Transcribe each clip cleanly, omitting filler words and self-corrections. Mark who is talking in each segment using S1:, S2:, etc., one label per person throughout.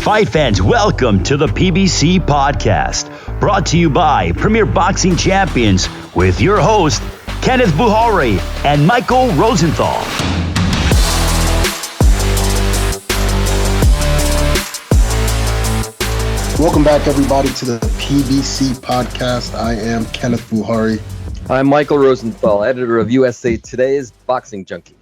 S1: Fight fans, welcome to the PBC Podcast, brought to you by Premier Boxing Champions with your host, Kenneth Bouhairie and Michael Rosenthal.
S2: Welcome back, everybody, to the PBC Podcast. I am Kenneth Bouhairie.
S3: I'm Michael Rosenthal, editor of USA Today's Boxing Junkie.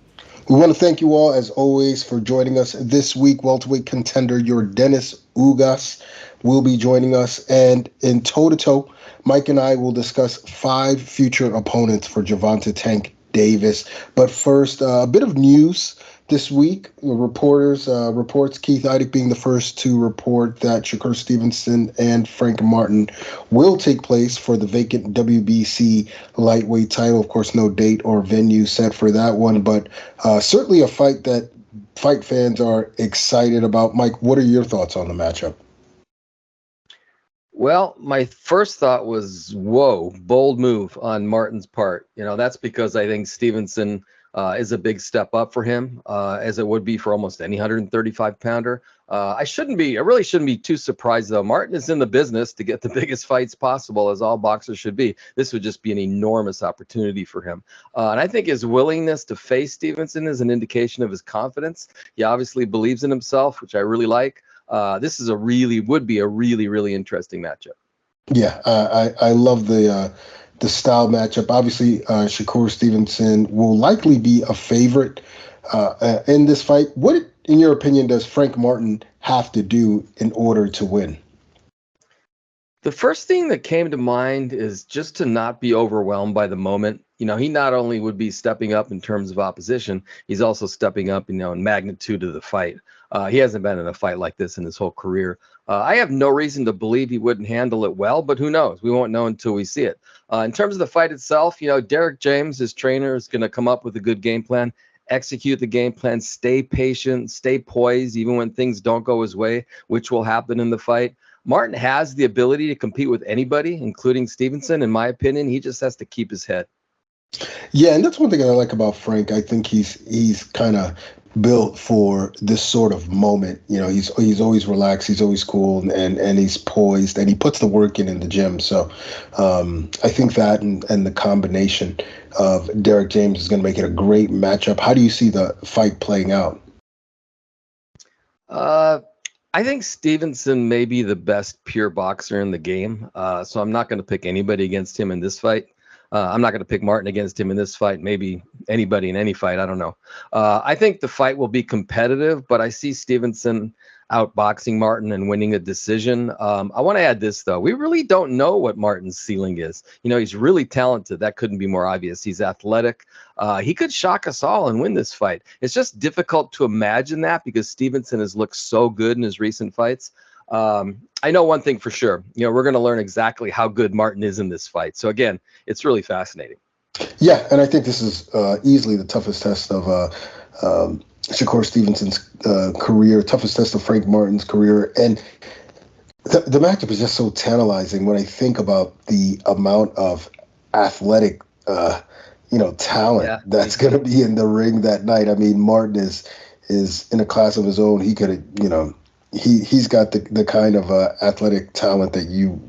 S2: We want to thank you all, as always, for joining us this week. Welterweight contender Yordenis Ugas will be joining us. And in toe-to-toe, Mike and I will discuss 5 future opponents for Gervonta Tank Davis. But first, a bit of news this week. Reports Keith Idec being the first to report that Shakur Stevenson and Frank Martin will take place for the vacant WBC lightweight title. Of course, no date or venue set for that one, but certainly a fight that fight fans are excited about. Mike, what are your thoughts on the matchup?
S3: Well, my first thought was, whoa, bold move on Martin's part. That's because I think Stevenson is a big step up for him, as it would be for almost any 135-pounder. I really shouldn't be too surprised, though. Martin is in the business to get the biggest fights possible, as all boxers should be. This would just be an enormous opportunity for him. And I think his willingness to face Stevenson is an indication of his confidence. He obviously believes in himself, which I really like. This would be a really interesting matchup. Yeah,
S2: I love the style matchup. Obviously, Shakur Stevenson will likely be a favorite in this fight. What, in your opinion, does Frank Martin have to do in order to win?
S3: The first thing that came to mind is just to not be overwhelmed by the moment. He not only would be stepping up in terms of opposition, he's also stepping up, in magnitude of the fight. He hasn't been in a fight like this in his whole career. I have no reason to believe he wouldn't handle it well, but who knows? We won't know until we see it. In terms of the fight itself, Derek James, his trainer, is going to come up with a good game plan, execute the game plan, stay patient, stay poised, even when things don't go his way, which will happen in the fight. Martin has the ability to compete with anybody, including Stevenson. In my opinion, he just has to keep his head.
S2: Yeah, and that's one thing I like about Frank. I think he's kind of built for this sort of moment. He's always relaxed, he's always cool, and he's poised, and he puts the work in the gym. So I think that and the combination of Derek James is going to make it a great matchup. How do you see the fight playing out?
S3: I think Stevenson may be the best pure boxer in the game, so I'm not going to pick anybody against him in this fight. I'm not going to pick Martin against him in this fight, maybe anybody in any fight. I don't know. I think the fight will be competitive, but I see Stevenson outboxing Martin and winning a decision. I want to add this, though. We really don't know what Martin's ceiling is. He's really talented. That couldn't be more obvious. He's athletic. He could shock us all and win this fight. It's just difficult to imagine that because Stevenson has looked so good in his recent fights. I know one thing for sure. We're going to learn exactly how good Martin is in this fight. So again, it's really fascinating.
S2: Yeah, and I think this is easily the toughest test of Shakur Stevenson's career, toughest test of Frank Martin's career. And the matchup is just so tantalizing when I think about the amount of athletic, talent that's going to be in the ring that night. I mean, Martin is in a class of his own. He could have, he's got the kind of athletic talent that you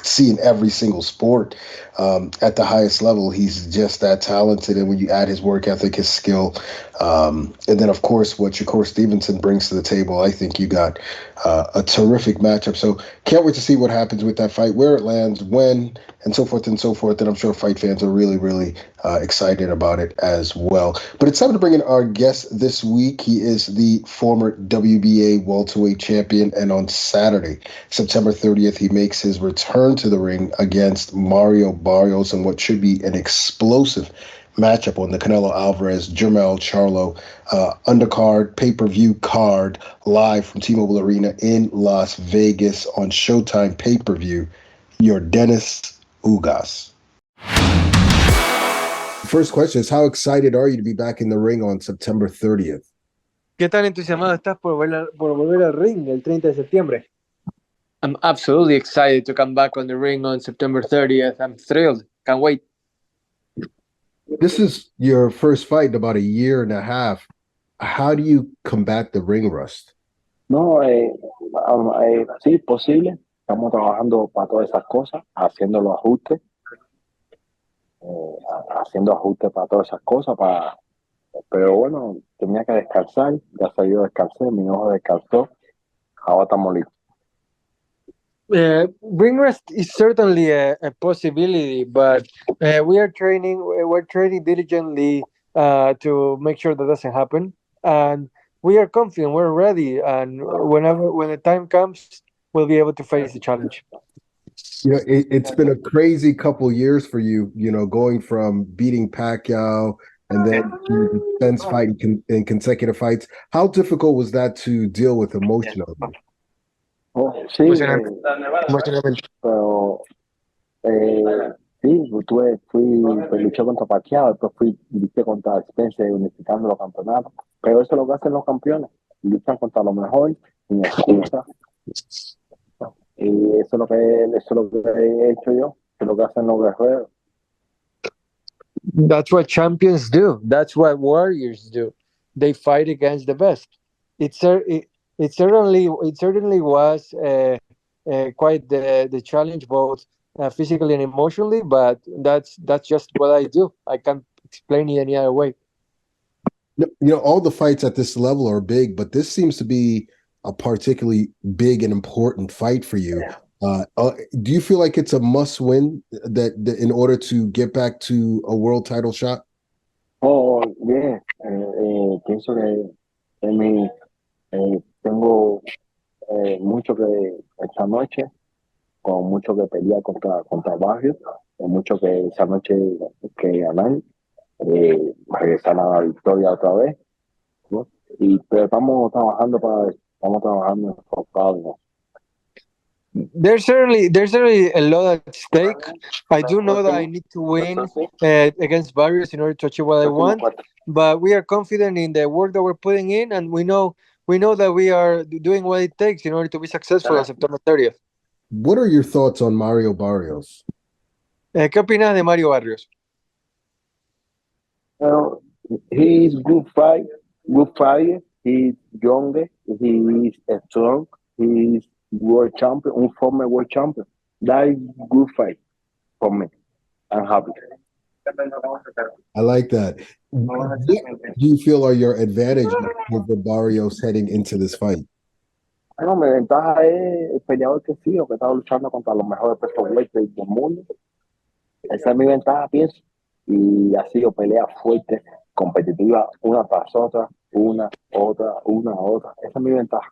S2: see in every single sport. At the highest level, he's just that talented. And when you add his work ethic, his skill, and then, of course, what Shakur Stevenson brings to the table, I think you got a terrific matchup. So can't wait to see what happens with that fight, where it lands, when, and so forth and so forth. And I'm sure fight fans are really excited about it as well. But it's time to bring in our guest this week. He is the former WBA welterweight champion. And on Saturday, September 30th, he makes his return to the ring against Mario Barrios in what should be an explosive matchup on the Canelo Alvarez-Jermell Charlo undercard pay-per-view card live from T-Mobile Arena in Las Vegas on Showtime pay-per-view. Yordenis Ugas. First question is, how excited are you to be back in the ring on September 30th?
S4: ¿Qué tan entusiasmado estás por volver al ring el 30 de septiembre?
S5: I'm absolutely excited to come back on the ring on September 30th. I'm thrilled. Can't wait.
S2: This is your first fight in about a year and a half. How do you combat the ring rust?
S6: No, sí, posible. Estamos trabajando para todas esas cosas, haciendo los ajustes, haciendo ajustes para todas esas cosas. Pero bueno, tenía que descansar, ya se yo descansé, mi ojo descansó, ahora estamos listos.
S4: Ring rest is certainly a possibility, but we're training diligently to make sure that doesn't happen, and we are confident, we're ready, and when the time comes, we'll be able to face the challenge.
S2: It's been a crazy couple years for you, going from beating Pacquiao and then to the Spence fight in consecutive fights. How difficult was that to deal with emotionally?
S6: Oh, sí, pero sí, luché contra Pacquiao, después luché contra Spence unificando los campeonatos. Pero eso es lo que hacen los campeones, luchan contra lo mejor, sin excusa. Y eso es lo que he hecho yo, eso es lo que hacen los guerreros.
S4: That's what champions do. That's what warriors do. They fight against the best. It certainly was quite the challenge, both physically and emotionally. But that's just what I do. I can't explain it any other way.
S2: All the fights at this level are big, but this seems to be a particularly big and important fight for you. Do you feel like it's a must-win that in order to get back to a world title shot?
S6: Oh, yeah. Pienso que tengo mucho que esta noche, con mucho que pelear contra Barrios, con mucho que esa noche que ganar, regresar a la victoria otra vez, ¿no? Pero estamos trabajando enfocados, ¿no?
S4: There's certainly a lot at stake. I do know that I need to win against Barrios in order to achieve what I want, but we are confident in the work that we're putting in, and we know that we are doing what it takes in order to be successful on September 30th.
S2: What are your thoughts on Mario Barrios?
S4: ¿Qué opinas de Mario Barrios?
S6: He's good fighter. He's young. He's strong. He's world champion, former world champion. That is good fight for me. I'm happy.
S2: I like that. What do you feel are your advantages over Barrios heading into this fight?
S6: Bueno, mi ventaja es el peleador que sigo, que está luchando contra los mejores pesos welterweight del mundo. Esa es mi ventaja, pienso. Y ha sido pelea fuerte, competitiva, una tras otra, una, otra. Esa es mi ventaja.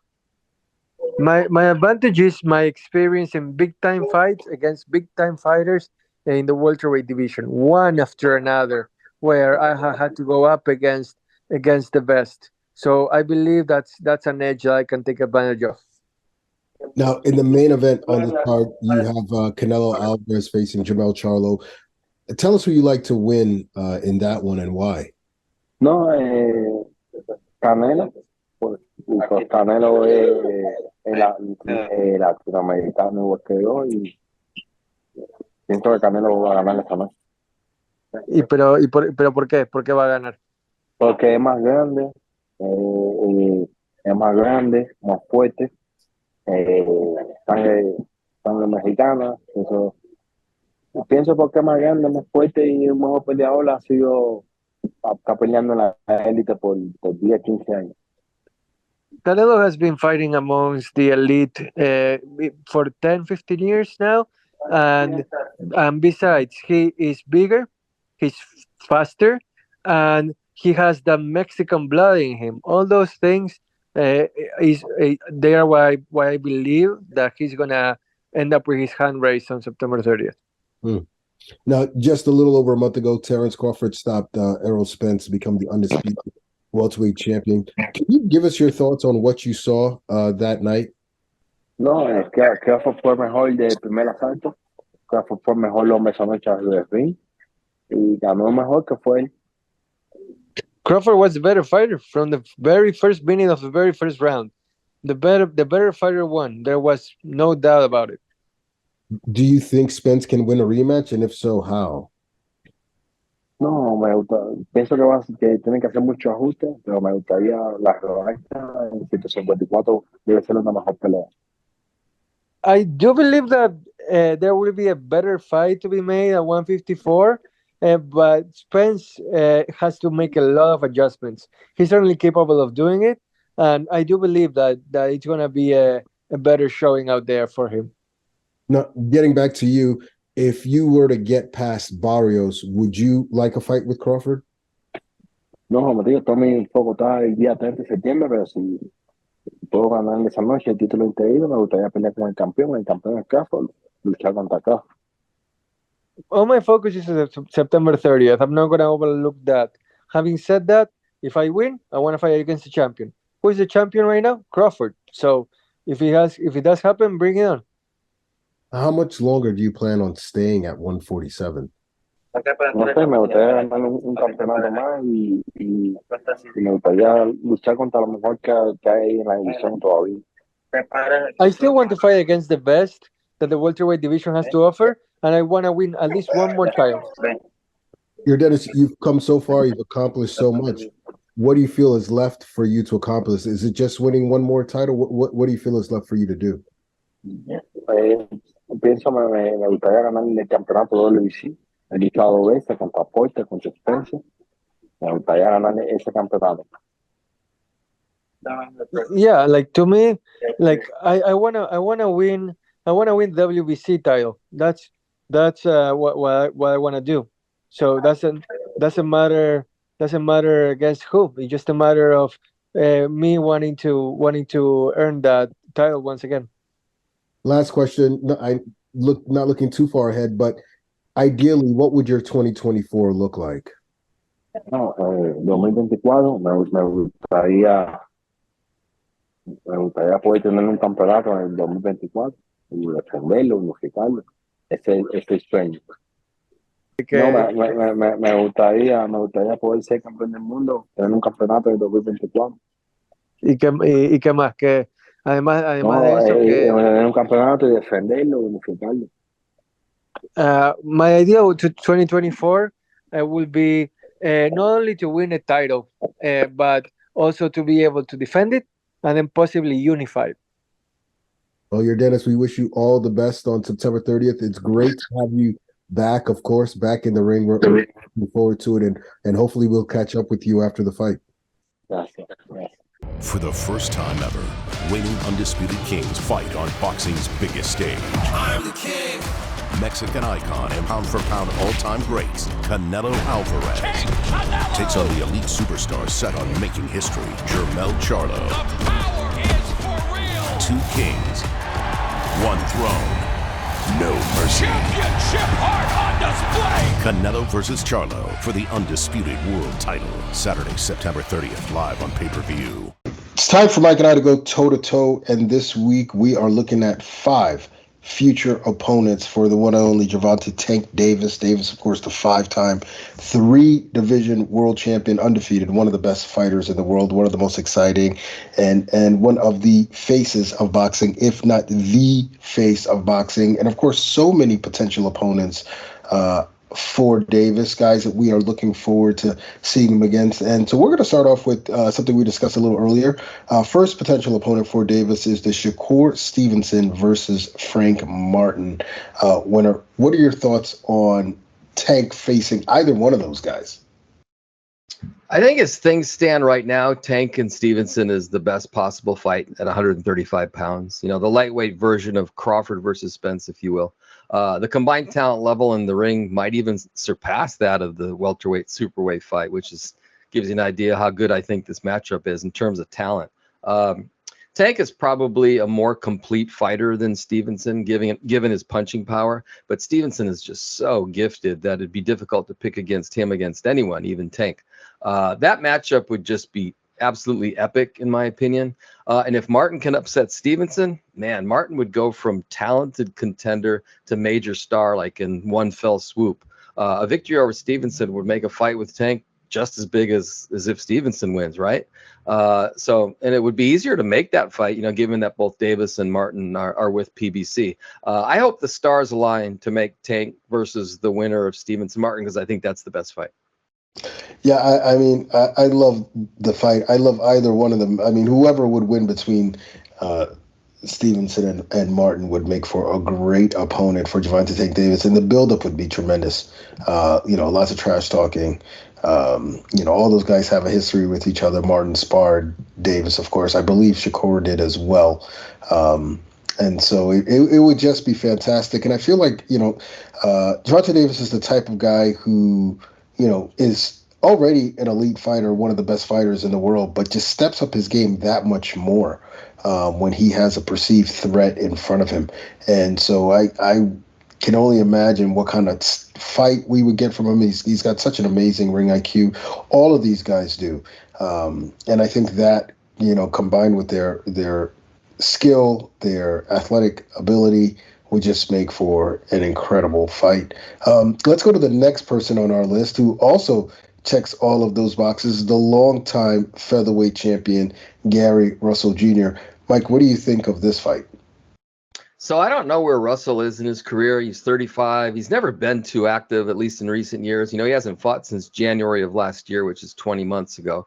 S4: My advantage is my experience in big time fights against big time fighters in the welterweight division, one after another, where I had to go up against the best. So I believe that's an edge that I can take advantage of.
S2: Now, in the main event on the card, you have Canelo Alvarez facing Jermell Charlo. Tell us who you like to win in that one and why.
S6: No, Canelo. Canelo es latinoamericano igual que yo y siento que Canelo va a ganar esta noche.
S4: Pero ¿por qué? ¿Por qué va a ganar?
S6: Porque es más grande, más fuerte, sangre mexicana. Eso, pienso porque es más grande, más fuerte y un mejor peleador está peleando en la élite por 10, 15 años.
S4: Canelo has been fighting amongst the elite for 10, 15 years now. And besides, he is bigger, he's faster, and he has the Mexican blood in him. All those things they are why I believe that he's going to end up with his hand raised on September 30th.
S2: Now, just a little over a month ago, Terence Crawford stopped Errol Spence to become the undisputed welterweight champion. Can you give us your thoughts on what you saw that night?
S6: No, Crawford fue mejor del primer asalto. Crawford fue mejor hombre esa noche del ring y ganó mejor que fue él.
S4: Crawford was the better fighter from the very first minute of the very first round. The better fighter won. There was no doubt about it.
S2: Do you think Spence can win a rematch, and if so, how?
S6: No, pienso que tienen que hacer muchos ajustes, pero me gustaría la revancha en 154 debe ser una mejor pelea.
S4: I do believe that there will be a better fight to be made at 154, but Spence has to make a lot of adjustments. He's certainly capable of doing it, and I do believe that it's going to be a better showing out there for him.
S2: Now, getting back to you, if you were to get past Barrios, would you like a fight with Crawford?
S6: No, como te digo, todo mi foco está el día 30 de septiembre, pero si puedo ganar esa noche el título interino, me gustaría pelear con el campeón es Crawford, luchar contra Crawford.
S4: All my focus is September 30th. I'm not going to overlook that. Having said that, if I win, I want to fight against the champion. Who is the champion right now? Crawford. So if it does happen, bring it on.
S2: How much longer do you plan on staying at 147?
S6: No sé, me gustaría ganar un campeonato más y me gustaría luchar contra lo mejor que hay en la división todavía.
S4: I still want to fight against the best that the welterweight division has to offer, and I want to win at least one more title.
S2: Yordenis, you've come so far, you've accomplished so much. What do you feel is left for you to accomplish? Is it just winning one more title? What do you feel is left for you to do?
S6: Pienso me gustaría ganar el campeonato WBC, el listado veces contra Porter, contra Spencer. Me gustaría ganar ese campeonato.
S4: Yeah, like to me, like I wanna win WBC title. That's what I wanna do. So doesn't matter against who. It's just a matter of me wanting to earn that title once again.
S2: Last question. No, not looking too far ahead, but ideally, what would your 2024 look like?
S6: No, 2024 me gustaría poder tener un campeonato en el 2024 y defenderlo, unificarlo. Ese es el sueño. No, me gustaría poder ser campeón del mundo, tener un campeonato en el 2024.
S4: ¿Y qué más? Que además
S6: no,
S4: de eso,
S6: tener un campeonato y defenderlo, unificarlo.
S4: My idea to 2024 will be not only to win a title, but also to be able to defend it and then possibly unify it.
S2: Well, Yordenis, we wish you all the best on September 30th. It's great to have you back, of course, back in the ring. We're looking forward to it, and hopefully we'll catch up with you after the fight.
S6: Gracias.
S7: For the first time ever, reigning undisputed kings fight on boxing's biggest stage. I'm the king. Mexican icon and pound-for-pound all-time greats, Canelo Alvarez, takes on the elite superstar set on making history, Jermell Charlo.
S8: The power is for real.
S7: Two kings, one throne, no mercy.
S8: Championship heart on display.
S7: Canelo versus Charlo for the undisputed world title. Saturday, September 30th, live on pay-per-view.
S2: It's time for Mike and I to go toe-to-toe, and this week we are looking at 5 future opponents for the one and only Gervonta Tank Davis. Davis, of course, the 5-time 3-division world champion, undefeated, one of the best fighters in the world, one of the most exciting, and one of the faces of boxing, if not the face of boxing. And, of course, so many potential opponents for Davis, guys that we are looking forward to seeing him against. And so we're going to start off with something we discussed a little earlier. First potential opponent for Davis is the Shakur Stevenson versus Frank Martin winner. What are your thoughts on Tank facing either one of those guys?
S3: I think as things stand right now, Tank and Stevenson is the best possible fight at 135 pounds. You know, the lightweight version of Crawford versus Spence, if you will. The combined talent level in the ring might even surpass that of the welterweight superweight fight, which gives you an idea how good I think this matchup is in terms of talent. Tank is probably a more complete fighter than Stevenson, given his punching power, but Stevenson is just so gifted that it'd be difficult to pick against him against anyone, even Tank. That matchup would just be absolutely epic, in my opinion. And if Martin can upset Stevenson, man, Martin would go from talented contender to major star like in one fell swoop. A victory over Stevenson would make a fight with Tank just as big as if Stevenson wins, right? And it would be easier to make that fight, you know, given that both Davis and Martin are with PBC. I hope the stars align to make Tank versus the winner of Stevenson Martin, because I think that's the best fight.
S2: Yeah, I mean, I love the fight. I love either one of them. I mean, whoever would win between Stevenson and Martin would make for a great opponent for Gervonta Tank Davis, and the buildup would be tremendous. Lots of trash talking. All those guys have a history with each other. Martin sparred Davis, of course. I believe Shakur did as well. And so it would just be fantastic. And I feel like, Gervonta Davis is the type of guy who, is already an elite fighter, one of the best fighters in the world, but just steps up his game that much more when he has a perceived threat in front of him. And so I can only imagine what kind of fight we would get from him. He's got such an amazing ring IQ. All of these guys do. And I think that, combined with their skill, their athletic ability, would just make for an incredible fight. Let's go to the next person on our list who also checks all of those boxes, the longtime featherweight champion, Gary Russell Jr. Mike, what do you think of this fight?
S3: So I don't know where Russell is in his career. He's 35. He's never been too active, at least in recent years. He hasn't fought since January of last year, which is 20 months ago,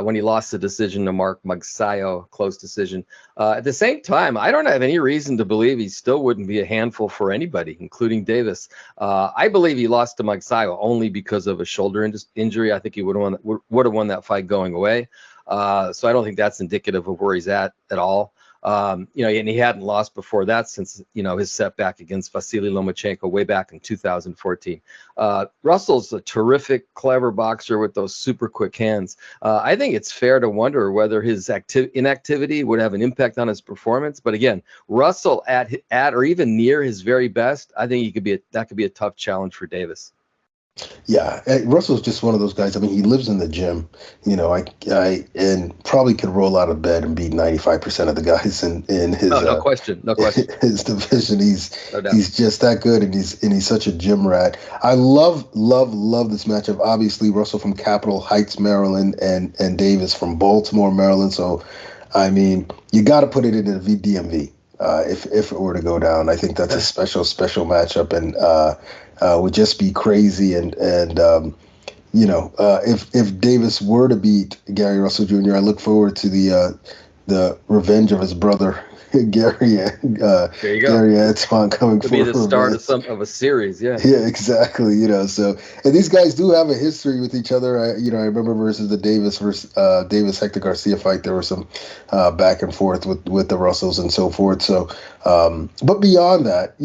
S3: when he lost the decision to Mark Magsayo, close decision. At the same time, I don't have any reason to believe he still wouldn't be a handful for anybody, including Davis. I believe he lost to Magsayo only because of a shoulder injury. I think he would have won that fight going away. So I don't think that's indicative of where he's at all. And he hadn't lost before that since, his setback against Vasily Lomachenko way back in 2014. Russell's a terrific, clever boxer with those super quick hands. I think it's fair to wonder whether his inactivity would have an impact on his performance. But again, Russell at or even near his very best, I think that could be a tough challenge for Davis.
S2: Yeah, Russell's just one of those guys. I mean, he lives in the gym, and probably could roll out of bed and beat 95% of the guys in his
S3: no question.
S2: His division. He's just that good, and he's such a gym rat. I love this matchup. Obviously, Russell from Capitol Heights, Maryland, and Davis from Baltimore, Maryland. So, I mean, you got to put it in the DMV if it were to go down. I think that's a special matchup, and would just be crazy. And if Davis were to beat Gary Russell Jr., I look forward to the revenge of his brother Gary Antoine coming
S3: to be the start of a series. Yeah,
S2: exactly. So, and these guys do have a history with each other. I remember versus the Davis Hector Garcia fight, there was some back and forth with the Russells and so forth. So, but beyond that,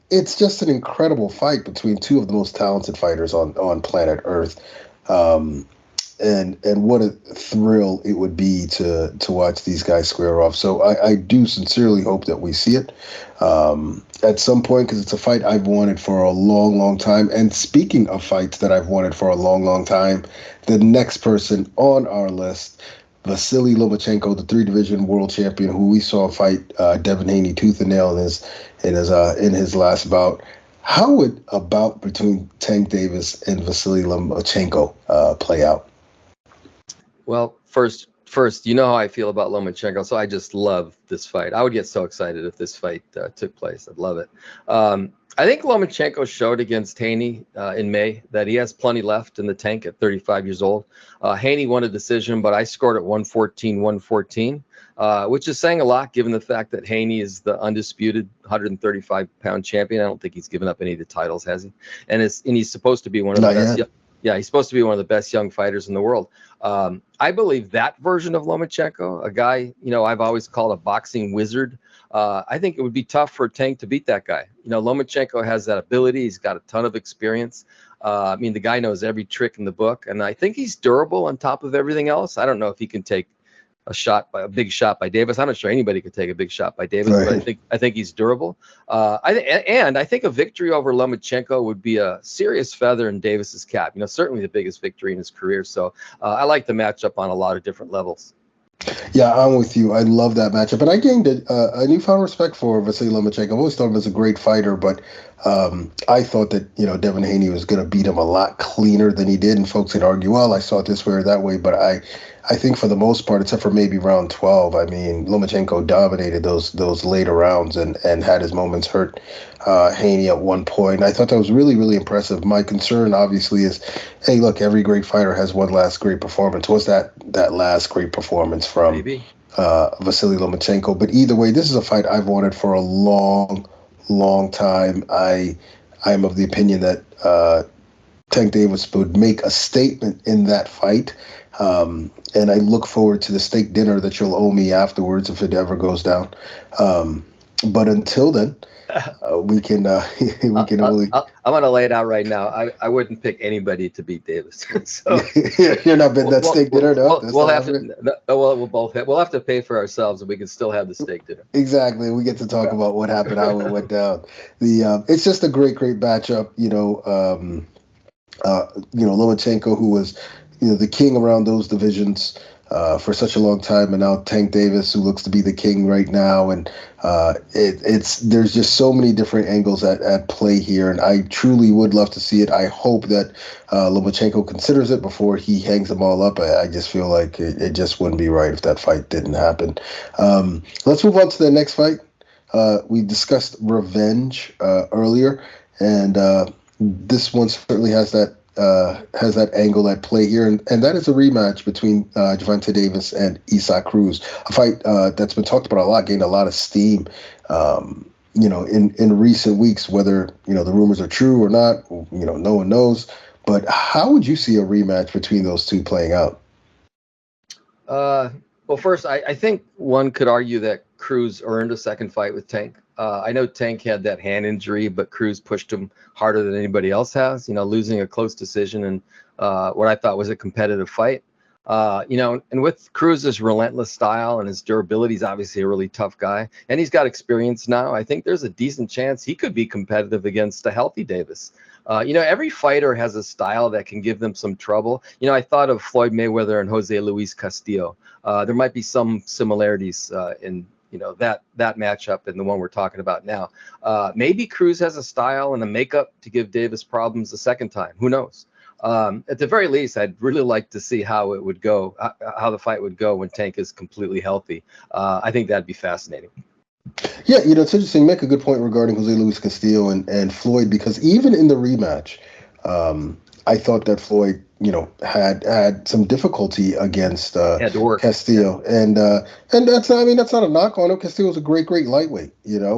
S2: it's just an incredible fight between two of the most talented fighters on planet Earth. And what a thrill it would be to watch these guys square off. So I do sincerely hope that we see it at some point, because it's a fight I've wanted for a long, long time. And speaking of fights that I've wanted for a long, long time, the next person on our list, Vasily Lomachenko, the 3-division world champion, who we saw fight Devin Haney tooth and nail in his last bout. How would a bout between Tank Davis and Vasily Lomachenko play out?
S3: Well, first, you know how I feel about Lomachenko, so I just love this fight. I would get so excited if this fight took place. I'd love it. I think Lomachenko showed against Haney in May that he has plenty left in the tank at 35 years old. Haney won a decision, but I scored at 114, which is saying a lot given the fact that Haney is the undisputed 135-pound champion. I don't think he's given up any of the titles, has he? And he's supposed to be one of the best. Yeah, he's supposed to be one of the best young fighters in the world. I believe that version of Lomachenko, a guy, I've always called a boxing wizard. I think it would be tough for Tank to beat that guy. Lomachenko has that ability. He's got a ton of experience. The guy knows every trick in the book, and I think he's durable on top of everything else. I don't know if he can take a big shot by Davis. I'm not sure anybody could take a big shot by Davis, right. But I think he's durable. I think a victory over Lomachenko would be a serious feather in Davis's cap. Certainly the biggest victory in his career. So I like the matchup on a lot of different levels.
S2: Yeah, I'm with you. I love that matchup, and I gained a newfound respect for Vasily Lomachenko. I've always thought him as a great fighter, but I thought that Devin Haney was going to beat him a lot cleaner than he did, and folks would argue, well, I saw it this way or that way, but I I think for the most part, except for maybe round 12, I mean, Lomachenko dominated those later rounds and had his moments, hurt Haney at one point. I thought that was really, really impressive. My concern, obviously, is, hey, look, every great fighter has one last great performance. What's that last great performance from Vasily Lomachenko? But either way, this is a fight I've wanted for a long, long time. I'm of the opinion that Tank Davis would make a statement in that fight. And I look forward to the steak dinner that you'll owe me afterwards if it ever goes down. But until then, we can only.
S3: I'm going to lay it out right now. I wouldn't pick anybody to beat Davis. So
S2: you're not betting that steak dinner, no?
S3: We'll have to pay for ourselves, and we can still have the steak dinner.
S2: Exactly. We get to talk about what happened, how it went down. It's just a great matchup. Lomachenko, who was the king around those divisions for such a long time, and now Tank Davis, who looks to be the king right now, and there's just so many different angles at play here, and I truly would love to see it. I hope that Lomachenko considers it before he hangs them all up. I just feel like it just wouldn't be right if that fight didn't happen. Let's move on to the next fight. We discussed revenge earlier, and this one certainly has that angle at play here, and that is a rematch between Gervonta Davis and Isaac Cruz, a fight that's been talked about a lot, gained a lot of steam, in recent weeks. Whether the rumors are true or not, no one knows. But how would you see a rematch between those two playing out?
S3: Well, first, I think one could argue that Cruz earned a second fight with Tank. I know Tank had that hand injury, but Cruz pushed him harder than anybody else has, losing a close decision and what I thought was a competitive fight. And with Cruz's relentless style and his durability, he's obviously a really tough guy, and he's got experience now. I think there's a decent chance he could be competitive against a healthy Davis. Every fighter has a style that can give them some trouble. I thought of Floyd Mayweather and Jose Luis Castillo. There might be some similarities in that matchup and the one we're talking about now. Maybe Cruz has a style and a makeup to give Davis problems the second time. Who knows? At the very least, I'd really like to see how it would go, how the fight would go when Tank is completely healthy. I think that'd be fascinating.
S2: Yeah, it's interesting. You make a good point regarding Jose Luis Castillo and Floyd, because even in the rematch, I thought that Floyd, had some difficulty against Castillo, and that's not a knock on him. Castillo's a great lightweight,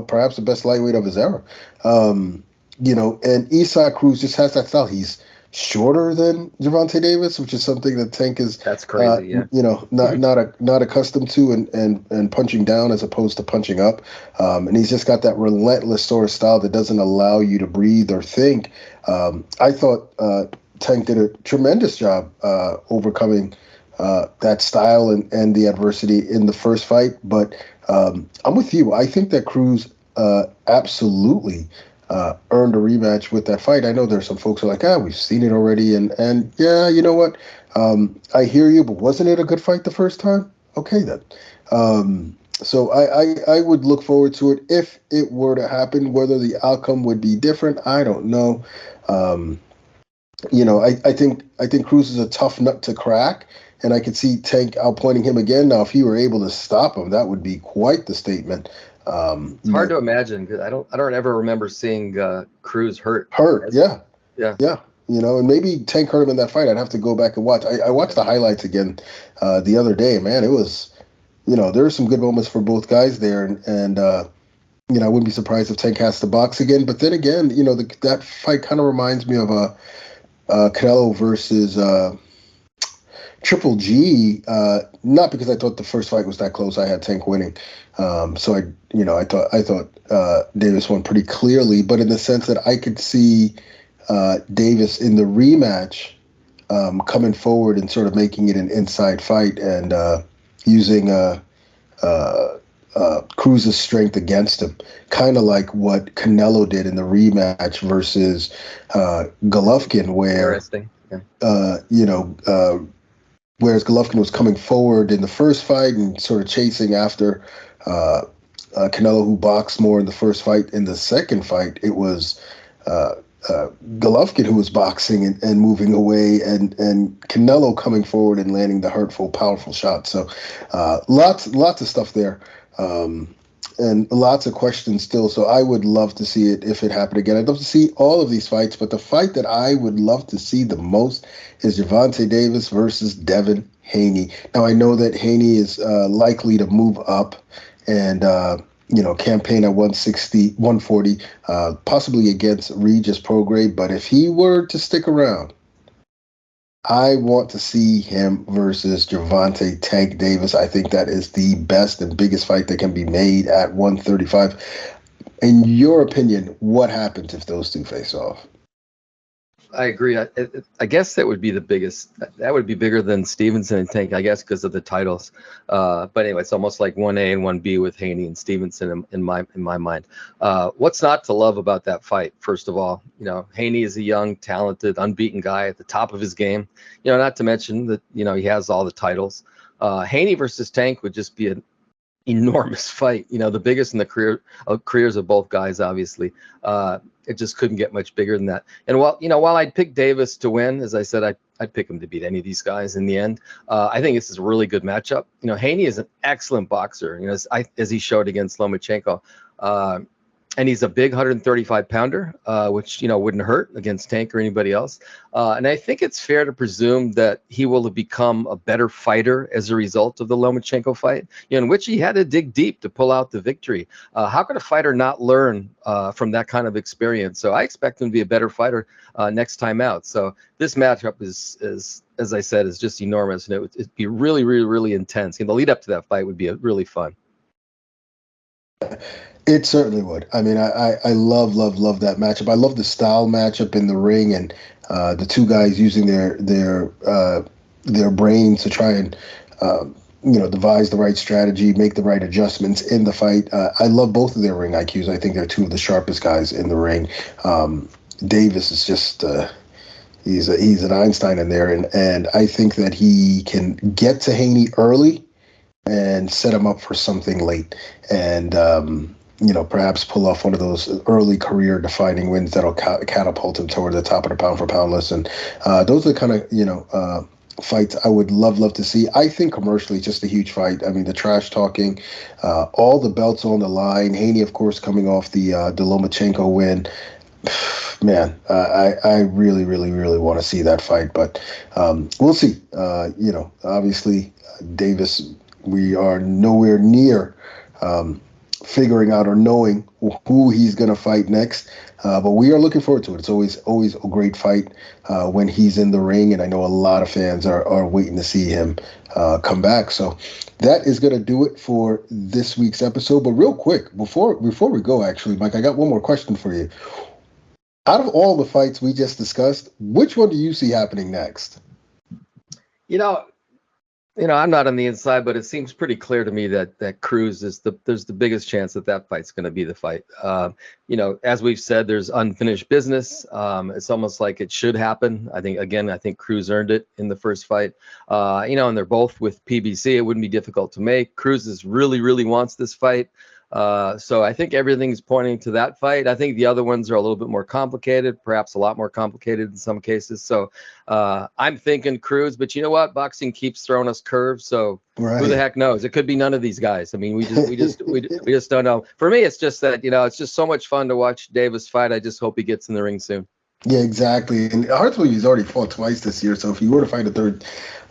S2: perhaps the best lightweight of his era, and Isaac Cruz just has that style. He's shorter than Gervonta Davis, which is something that Tank is
S3: that's crazy,
S2: not accustomed to, and punching down as opposed to punching up, and he's just got that relentless sort of style that doesn't allow you to breathe or think. I thought Tank did a tremendous job overcoming that style and the adversity in the first fight, but I'm with you. I think that Cruz absolutely earned a rematch with that fight. I know there's some folks who are like, we've seen it already, and yeah, you know what? I hear you, but wasn't it a good fight the first time? Okay, then. So I would look forward to it if it were to happen. Whether the outcome would be different, I don't know. I think Cruz is a tough nut to crack, and I could see Tank outpointing him again. Now, if he were able to stop him, that would be quite the statement.
S3: It's hard to imagine, because I don't ever remember seeing Cruz hurt.
S2: Yeah. And maybe Tank hurt him in that fight. I'd have to go back and watch. I watched the highlights again the other day. Man, it was, there were some good moments for both guys there, and I wouldn't be surprised if Tank has to box again. But then again, that fight kind of reminds me of Canelo versus Triple G, not because I thought the first fight was that close. I had Tank winning, so I thought Davis won pretty clearly. But in the sense that I could see Davis in the rematch coming forward and sort of making it an inside fight and using Cruz's strength against him, kind of like what Canelo did in the rematch versus Golovkin, where whereas Golovkin was coming forward in the first fight and sort of chasing after Canelo, who boxed more in the first fight. In the second fight, it was Golovkin, who was boxing and moving away, and Canelo coming forward and landing the hurtful, powerful shot. So lots of stuff there. And lots of questions still. So I would love to see it if it happened again. I'd love to see all of these fights, but the fight that I would love to see the most is Gervonta Davis versus Devin Haney. Now, I know that Haney is likely to move up and, campaign at 160, 140, possibly against Regis Prograis. But if he were to stick around, I want to see him versus Gervonta Tank Davis. I think that is the best and biggest fight that can be made at 135. In your opinion, what happens if those two face off?
S3: I agree. I guess that would be the biggest. That would be bigger than Stevenson and Tank, I guess, because of the titles. But anyway, it's almost like 1A and 1B with Haney and Stevenson in my mind. What's not to love about that fight? First of all, Haney is a young, talented, unbeaten guy at the top of his game. Not to mention that he has all the titles. Haney versus Tank would just be an enormous fight. The biggest in the careers of both guys, obviously. It just couldn't get much bigger than that. And while I'd pick Davis to win, as I said, I'd pick him to beat any of these guys in the end. I think this is a really good matchup. Haney is an excellent boxer, as he showed against Lomachenko. And he's a big 135-pounder, which, wouldn't hurt against Tank or anybody else. And I think it's fair to presume that he will have become a better fighter as a result of the Lomachenko fight, in which he had to dig deep to pull out the victory. How could a fighter not learn from that kind of experience? So I expect him to be a better fighter next time out. So this matchup is, as I said, is just enormous. And it'd be really, really, really intense. And the lead up to that fight would be really fun.
S2: It certainly would. I mean, I love that matchup. I love the style matchup in the ring, and the two guys using their brains to try and devise the right strategy, make the right adjustments in the fight. I love both of their ring IQs. I think they're two of the sharpest guys in the ring. Davis is just he's an Einstein in there, and I think that he can get to Haney early and set him up for something late, and perhaps pull off one of those early career-defining wins that'll catapult him toward the top of the pound-for-pound list. And those are the kind of fights I would love to see. I think commercially, just a huge fight. I mean, the trash talking, all the belts on the line. Haney, of course, coming off the Lomachenko win. Man, I really, really, really want to see that fight, but we'll see. Obviously, Davis, we are nowhere near figuring out or knowing who he's going to fight next, but we are looking forward to it. It's always a great fight when he's in the ring, and I know a lot of fans are waiting to see him come back. So that is going to do it for this week's episode. But real quick, before we go, actually, Mike, I got one more question for you. Out of all the fights we just discussed, which one do you see happening next?
S3: I'm not on the inside, but it seems pretty clear to me that Cruz is there's the biggest chance that fight's going to be the fight. As we've said, there's unfinished business. It's almost like it should happen. I think Cruz earned it in the first fight. And they're both with PBC. It wouldn't be difficult to make. Cruz really, really wants this fight. So I think everything's pointing to that fight. I think the other ones are a little bit more complicated, perhaps a lot more complicated in some cases. So I'm thinking Cruz, but you know what? Boxing keeps throwing us curves. So Who the heck knows? It could be none of these guys. I mean, we just don't know. For me, it's just that, it's just so much fun to watch Davis fight. I just hope he gets in the ring soon.
S2: Yeah, exactly. And hard to believe he's already fought twice this year. So if he were to fight a third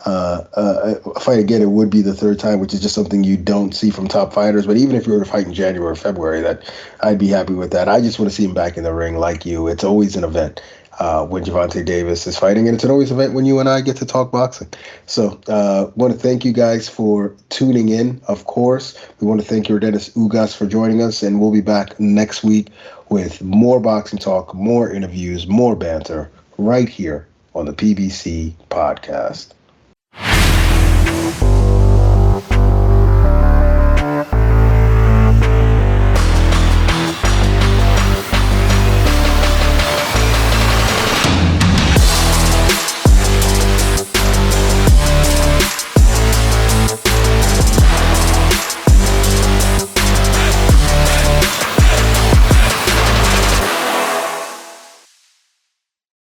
S2: fight again, it would be the third time, which is just something you don't see from top fighters. But even if you were to fight in January or February, that I'd be happy with that. I just want to see him back in the ring like you. It's always an event when Gervonta Davis is fighting, and it's always an event when you and I get to talk boxing. So want to thank you guys for tuning in. Of course, we want to thank Yordenis Ugas for joining us, and we'll be back next week with more boxing talk, more interviews, more banter right here on the PBC Podcast.